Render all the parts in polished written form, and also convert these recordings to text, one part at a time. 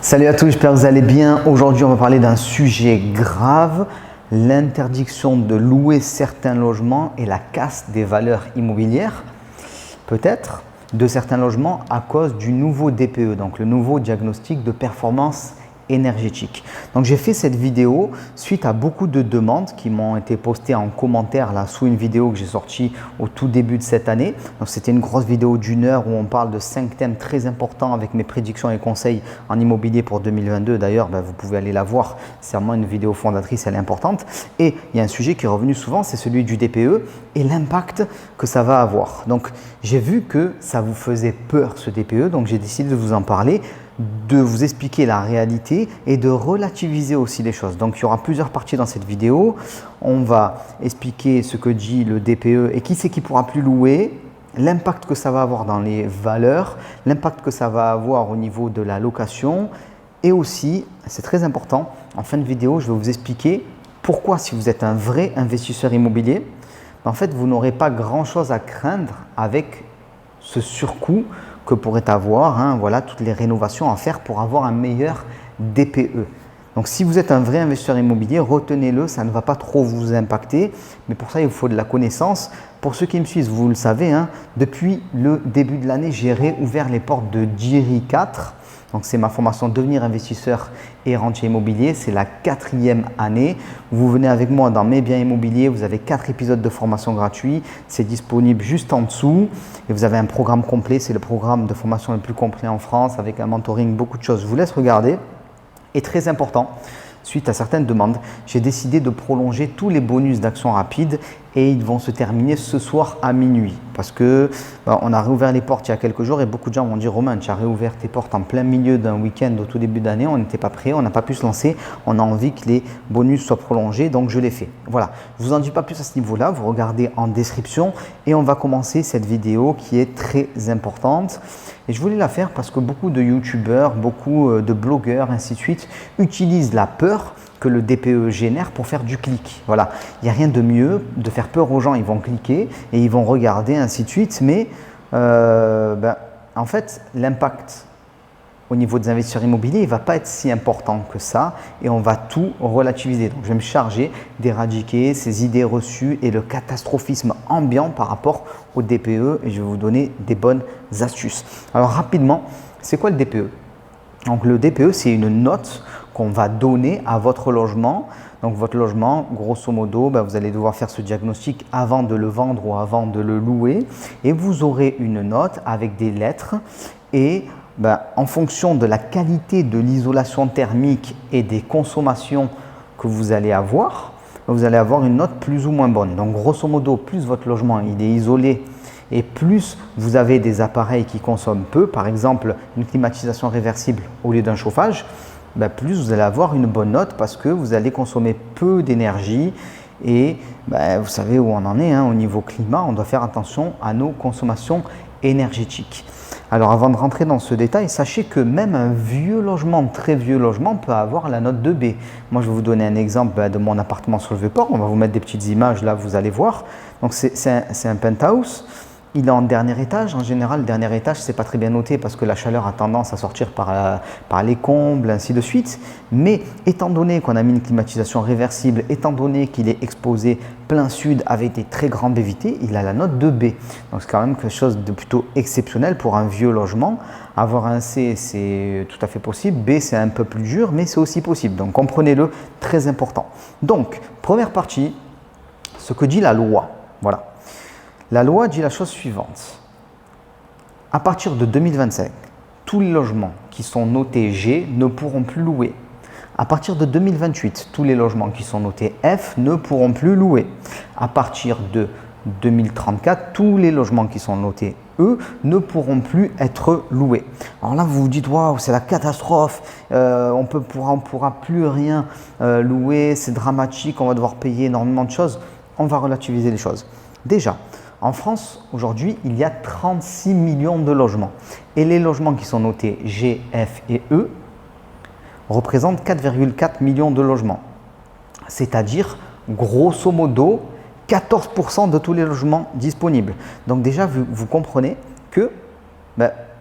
Salut à tous, j'espère que vous allez bien. Aujourd'hui, on va parler d'un sujet grave, l'interdiction de louer certains logements et la casse des valeurs immobilières, peut-être, de certains logements à cause du nouveau DPE, donc le nouveau diagnostic de performance énergétique. Donc j'ai fait cette vidéo suite à beaucoup de demandes qui m'ont été postées en commentaire là sous une vidéo que j'ai sortie au tout début de cette année. Donc c'était une grosse vidéo d'1 heure où on parle de 5 thèmes très importants avec mes prédictions et conseils en immobilier pour 2022. D'ailleurs, vous pouvez aller la voir, c'est vraiment une vidéo fondatrice, elle est importante. Et il y a un sujet qui est revenu souvent, c'est celui du DPE et l'impact que ça va avoir. Donc j'ai vu que ça vous faisait peur ce DPE, donc j'ai décidé de vous en parler, de vous expliquer la réalité et de relativiser aussi les choses. Donc il y aura plusieurs parties dans cette vidéo. On va expliquer ce que dit le DPE et qui c'est qui pourra plus louer, l'impact que ça va avoir dans les valeurs, l'impact que ça va avoir au niveau de la location et aussi, c'est très important, en fin de vidéo, je vais vous expliquer pourquoi si vous êtes un vrai investisseur immobilier, en fait vous n'aurez pas grand chose à craindre avec ce surcoût que pourrait avoir, voilà, toutes les rénovations à faire pour avoir un meilleur DPE. Donc si vous êtes un vrai investisseur immobilier, retenez-le, ça ne va pas trop vous impacter, mais pour ça il vous faut de la connaissance. Pour ceux qui me suivent, vous le savez, depuis le début de l'année, j'ai réouvert les portes de Jiri 4. Donc c'est ma formation Devenir investisseur et rentier immobilier, c'est la 4e année. Vous venez avec moi dans mes biens immobiliers, vous avez 4 épisodes de formation gratuits, c'est disponible juste en dessous et vous avez un programme complet, c'est le programme de formation le plus complet en France avec un mentoring, beaucoup de choses. Je vous laisse regarder. Et très important, suite à certaines demandes, j'ai décidé de prolonger tous les bonus d'action rapide et ils vont se terminer ce soir à minuit parce que on a réouvert les portes il y a quelques jours et beaucoup de gens m'ont dit Romain, tu as réouvert tes portes en plein milieu d'un week-end au tout début d'année, on n'était pas prêt, on n'a pas pu se lancer, on a envie que les bonus soient prolongés, donc je l'ai fait. Voilà, je ne vous en dis pas plus à ce niveau-là, vous regardez en description et on va commencer cette vidéo qui est très importante. Et je voulais la faire parce que beaucoup de youtubeurs, beaucoup de blogueurs, ainsi de suite, utilisent la peur que le DPE génère pour faire du clic. Voilà, il n'y a rien de mieux de faire peur aux gens, ils vont cliquer et ils vont regarder, ainsi de suite. Mais en fait, l'impact au niveau des investisseurs immobiliers, il ne va pas être si important que ça et on va tout relativiser. Donc, je vais me charger d'éradiquer ces idées reçues et le catastrophisme ambiant par rapport au DPE et je vais vous donner des bonnes astuces. Alors, rapidement, c'est quoi le DPE? Donc, le DPE, c'est une note qu'on va donner à votre logement. Donc, votre logement, grosso modo, vous allez devoir faire ce diagnostic avant de le vendre ou avant de le louer et vous aurez une note avec des lettres et en fonction de la qualité de l'isolation thermique et des consommations que vous allez avoir une note plus ou moins bonne. Donc grosso modo, plus votre logement il est isolé et plus vous avez des appareils qui consomment peu, par exemple une climatisation réversible au lieu d'un chauffage, plus vous allez avoir une bonne note parce que vous allez consommer peu d'énergie et vous savez où on en est, au niveau climat, on doit faire attention à nos consommations énergétiques. Alors avant de rentrer dans ce détail, sachez que même un vieux logement, très vieux logement peut avoir la note 2B. Moi je vais vous donner un exemple de mon appartement sur le Vieux-Port, on va vous mettre des petites images là, vous allez voir. Donc c'est un penthouse, il est en dernier étage. En général, le dernier étage, c'est pas très bien noté parce que la chaleur a tendance à sortir par les combles, ainsi de suite. Mais étant donné qu'on a mis une climatisation réversible, étant donné qu'il est exposé plein sud avec des très grandes baies vitrées, il a la note de B. Donc c'est quand même quelque chose de plutôt exceptionnel pour un vieux logement. Avoir un C, c'est tout à fait possible. B, c'est un peu plus dur, mais c'est aussi possible. Donc comprenez-le, très important. Donc, première partie, ce que dit la loi. Voilà. La loi dit la chose suivante. À partir de 2025, tous les logements qui sont notés G ne pourront plus louer. À partir de 2028, tous les logements qui sont notés F ne pourront plus louer. À partir de 2034, tous les logements qui sont notés E ne pourront plus être loués. Alors là, vous vous dites, waouh, c'est la catastrophe, on ne pourra plus rien louer, c'est dramatique, on va devoir payer énormément de choses. On va relativiser les choses. Déjà, en France, aujourd'hui, il y a 36 millions de logements. Et les logements qui sont notés G, F et E représentent 4,4 millions de logements. C'est-à-dire, grosso modo, 14% de tous les logements disponibles. Donc déjà, vous comprenez que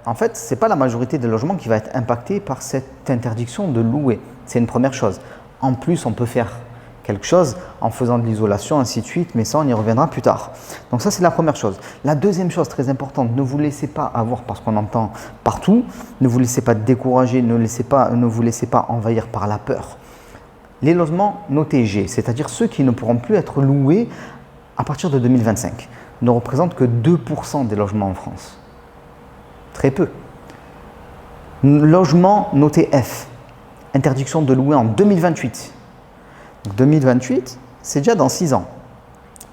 en fait, ce n'est pas la majorité des logements qui va être impacté par cette interdiction de louer. C'est une première chose. En plus, on peut faire quelque chose en faisant de l'isolation, ainsi de suite, mais ça, on y reviendra plus tard. Donc ça, c'est la première chose. La deuxième chose très importante, ne vous laissez pas avoir, parce qu'on entend partout, ne vous laissez pas décourager, ne vous laissez pas envahir par la peur. Les logements notés G, c'est-à-dire ceux qui ne pourront plus être loués à partir de 2025, ne représentent que 2% des logements en France. Très peu. Logement noté F, interdiction de louer en 2028. 2028, c'est déjà dans 6 ans.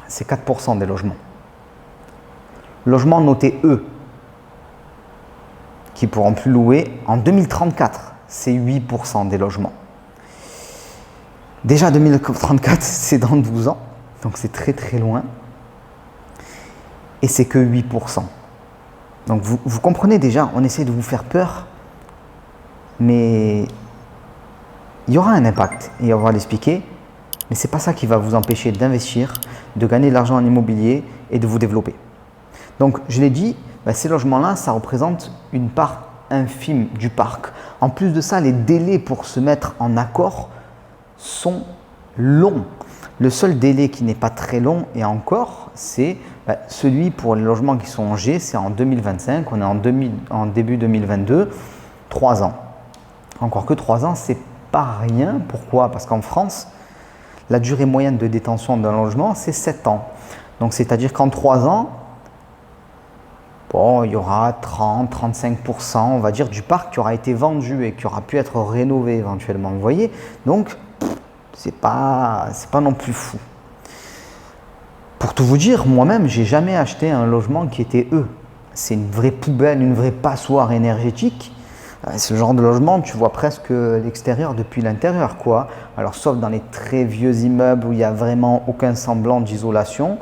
C'est 4% des logements. Logement noté E, qui ne pourront plus louer en 2034, c'est 8% des logements. Déjà 2034, c'est dans 12 ans, donc c'est très très loin. Et c'est que 8%. Donc vous comprenez déjà, on essaie de vous faire peur, mais il y aura un impact, et on va l'expliquer. Mais ce n'est pas ça qui va vous empêcher d'investir, de gagner de l'argent en immobilier et de vous développer. Donc, je l'ai dit, ces logements-là, ça représente une part infime du parc. En plus de ça, les délais pour se mettre en accord sont longs. Le seul délai qui n'est pas très long, et encore, c'est celui pour les logements qui sont en G, c'est en 2025, on est en début 2022, 3 ans. Encore que 3 ans, c'est pas rien. Pourquoi? Parce qu'en France, la durée moyenne de détention d'un logement, c'est 7 ans. Donc, c'est-à-dire qu'en 3 ans, bon, il y aura 30-35%, on va dire, du parc qui aura été vendu et qui aura pu être rénové éventuellement. Vous voyez? Donc, c'est pas non plus fou. Pour tout vous dire, moi-même, j'ai jamais acheté un logement qui était E. C'est une vraie poubelle, une vraie passoire énergétique. Ce genre de logement, tu vois presque l'extérieur depuis l'intérieur, quoi. Alors, sauf dans les très vieux immeubles où il n'y a vraiment aucun semblant d'isolation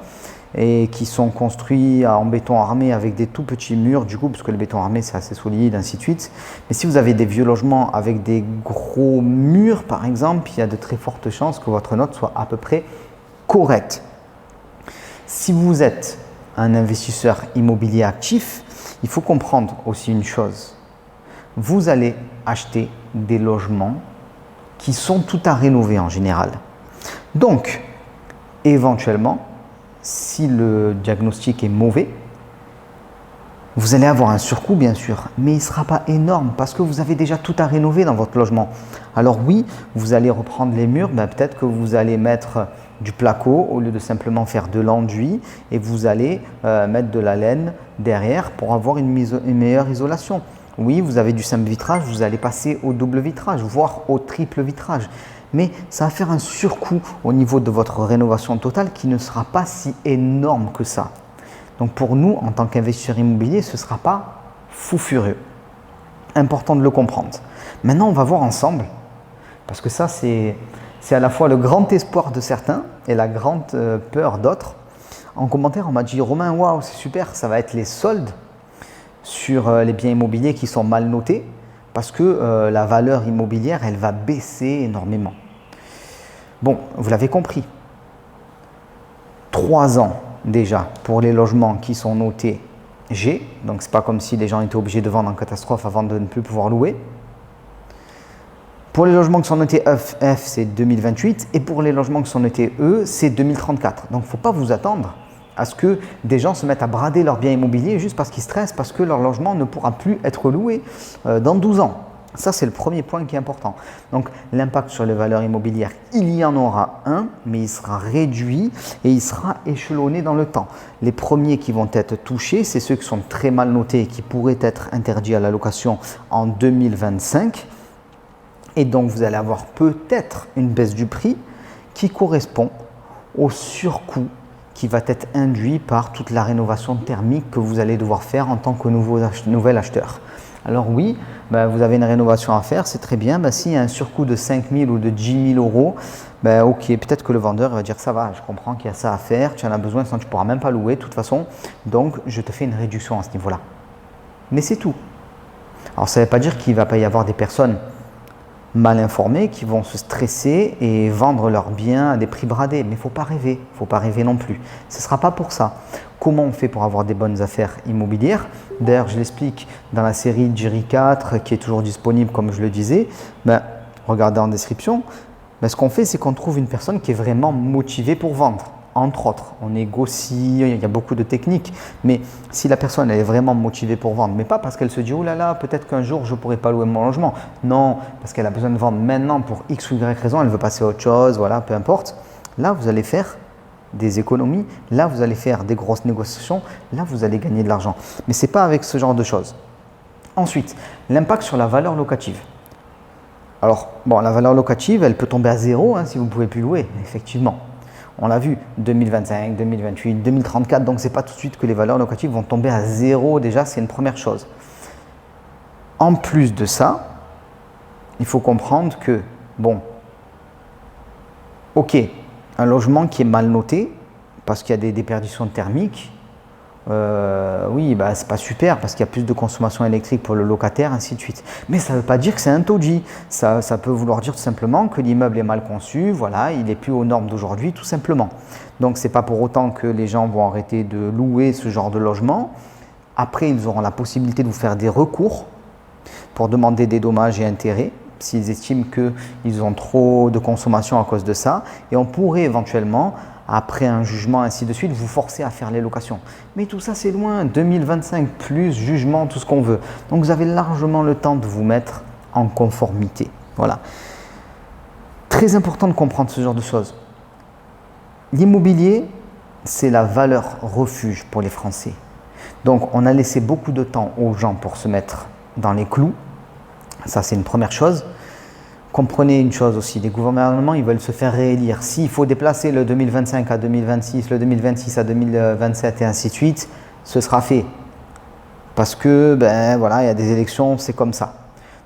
et qui sont construits en béton armé avec des tout petits murs, du coup, parce que le béton armé, c'est assez solide, ainsi de suite. Mais si vous avez des vieux logements avec des gros murs, par exemple, il y a de très fortes chances que votre note soit à peu près correcte. Si vous êtes un investisseur immobilier actif, il faut comprendre aussi une chose. Vous allez acheter des logements qui sont tout à rénover en général. Donc, éventuellement, si le diagnostic est mauvais, vous allez avoir un surcoût bien sûr, mais il ne sera pas énorme parce que vous avez déjà tout à rénover dans votre logement. Alors oui, vous allez reprendre les murs, peut-être que vous allez mettre du placo au lieu de simplement faire de l'enduit et vous allez mettre de la laine derrière pour avoir une meilleure isolation. Oui, vous avez du simple vitrage, vous allez passer au double vitrage, voire au triple vitrage. Mais ça va faire un surcoût au niveau de votre rénovation totale qui ne sera pas si énorme que ça. Donc pour nous, en tant qu'investisseurs immobiliers, ce ne sera pas fou furieux. Important de le comprendre. Maintenant, on va voir ensemble, parce que ça, c'est à la fois le grand espoir de certains et la grande peur d'autres. En commentaire, on m'a dit « Romain, waouh, c'est super, ça va être les soldes sur les biens immobiliers qui sont mal notés parce que la valeur immobilière, elle va baisser énormément. » Bon, vous l'avez compris. 3 ans déjà pour les logements qui sont notés G. Donc, ce n'est pas comme si les gens étaient obligés de vendre en catastrophe avant de ne plus pouvoir louer. Pour les logements qui sont notés F, c'est 2028. Et pour les logements qui sont notés E, c'est 2034. Donc, il ne faut pas vous attendre à ce que des gens se mettent à brader leurs biens immobiliers juste parce qu'ils stressent, parce que leur logement ne pourra plus être loué dans 12 ans. Ça, c'est le premier point qui est important. Donc, l'impact sur les valeurs immobilières, il y en aura un, mais il sera réduit et il sera échelonné dans le temps. Les premiers qui vont être touchés, c'est ceux qui sont très mal notés et qui pourraient être interdits à la location en 2025. Et donc, vous allez avoir peut-être une baisse du prix qui correspond au surcoût qui va être induit par toute la rénovation thermique que vous allez devoir faire en tant que nouvel acheteur. Alors oui, vous avez une rénovation à faire, c'est très bien. S'il y a un surcoût de 5 000 ou de 10 000 euros, ok, peut-être que le vendeur va dire ça va, je comprends qu'il y a ça à faire, tu en as besoin, sinon tu ne pourras même pas louer de toute façon, donc je te fais une réduction à ce niveau-là. Mais c'est tout. Alors ça ne veut pas dire qu'il ne va pas y avoir des personnes mal informés qui vont se stresser et vendre leurs biens à des prix bradés. Mais il ne faut pas rêver non plus. Ce ne sera pas pour ça. Comment on fait pour avoir des bonnes affaires immobilières? D'ailleurs, je l'explique dans la série Jiri 4 qui est toujours disponible comme je le disais. Regardez en description. Ce qu'on fait, c'est qu'on trouve une personne qui est vraiment motivée pour vendre. Entre autres, on négocie, il y a beaucoup de techniques, mais si la personne elle est vraiment motivée pour vendre, mais pas parce qu'elle se dit « Oh là là, peut-être qu'un jour je ne pourrai pas louer mon logement », non, parce qu'elle a besoin de vendre maintenant pour X ou Y raison, elle veut passer à autre chose, voilà, peu importe. Là, vous allez faire des économies, là, vous allez faire des grosses négociations, là, vous allez gagner de l'argent. Mais ce n'est pas avec ce genre de choses. Ensuite, l'impact sur la valeur locative. Alors, la valeur locative, elle peut tomber à zéro si vous ne pouvez plus louer, effectivement. On l'a vu, 2025, 2028, 2034, donc ce n'est pas tout de suite que les valeurs locatives vont tomber à zéro déjà, c'est une première chose. En plus de ça, il faut comprendre que, ok, un logement qui est mal noté, parce qu'il y a des déperditions thermiques, oui, c'est pas super parce qu'il y a plus de consommation électrique pour le locataire, ainsi de suite. Mais ça ne veut pas dire que c'est un taudis. Ça peut vouloir dire tout simplement que l'immeuble est mal conçu, voilà, il n'est plus aux normes d'aujourd'hui, tout simplement. Donc, ce n'est pas pour autant que les gens vont arrêter de louer ce genre de logement. Après, ils auront la possibilité de vous faire des recours pour demander des dommages et intérêts s'ils estiment qu'ils ont trop de consommation à cause de ça. Et on pourrait éventuellement, après un jugement, ainsi de suite, vous forcer à faire les locations. Mais tout ça, c'est loin. 2025, plus jugement, tout ce qu'on veut. Donc, vous avez largement le temps de vous mettre en conformité. Voilà. Très important de comprendre ce genre de choses. L'immobilier, c'est la valeur refuge pour les Français. Donc, on a laissé beaucoup de temps aux gens pour se mettre dans les clous. Ça, c'est une première chose. Comprenez une chose aussi, les gouvernements, ils veulent se faire réélire. S'il faut déplacer le 2025 à 2026, le 2026 à 2027 et ainsi de suite, ce sera fait. Parce que, voilà, il y a des élections, c'est comme ça.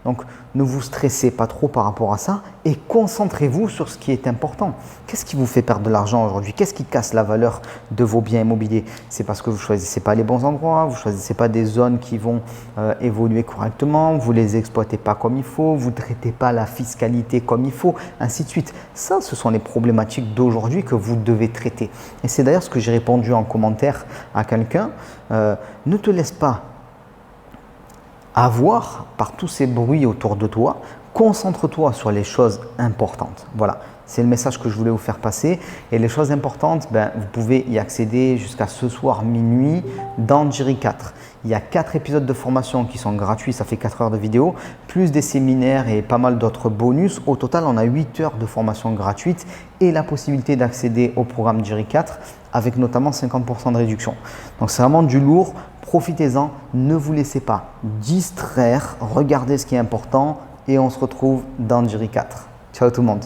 Donc, ne vous stressez pas trop par rapport à ça et concentrez-vous sur ce qui est important. Qu'est-ce qui vous fait perdre de l'argent aujourd'hui? Qu'est-ce qui casse la valeur de vos biens immobiliers? C'est parce que vous ne choisissez pas les bons endroits, vous ne choisissez pas des zones qui vont évoluer correctement, vous ne les exploitez pas comme il faut, vous ne traitez pas la fiscalité comme il faut, ainsi de suite. Ça, ce sont les problématiques d'aujourd'hui que vous devez traiter. Et c'est d'ailleurs ce que j'ai répondu en commentaire à quelqu'un. Ne te laisse pas avoir par tous ces bruits autour de toi, concentre-toi sur les choses importantes. Voilà, c'est le message que je voulais vous faire passer. Et les choses importantes, vous pouvez y accéder jusqu'à ce soir minuit dans Jiri 4. Il y a 4 épisodes de formation qui sont gratuits, ça fait 4 heures de vidéo, plus des séminaires et pas mal d'autres bonus. Au total, on a 8 heures de formation gratuite et la possibilité d'accéder au programme Jiri 4 avec notamment 50% de réduction. Donc c'est vraiment du lourd. Profitez-en, ne vous laissez pas distraire, regardez ce qui est important et on se retrouve dans Jiri 4. Ciao tout le monde.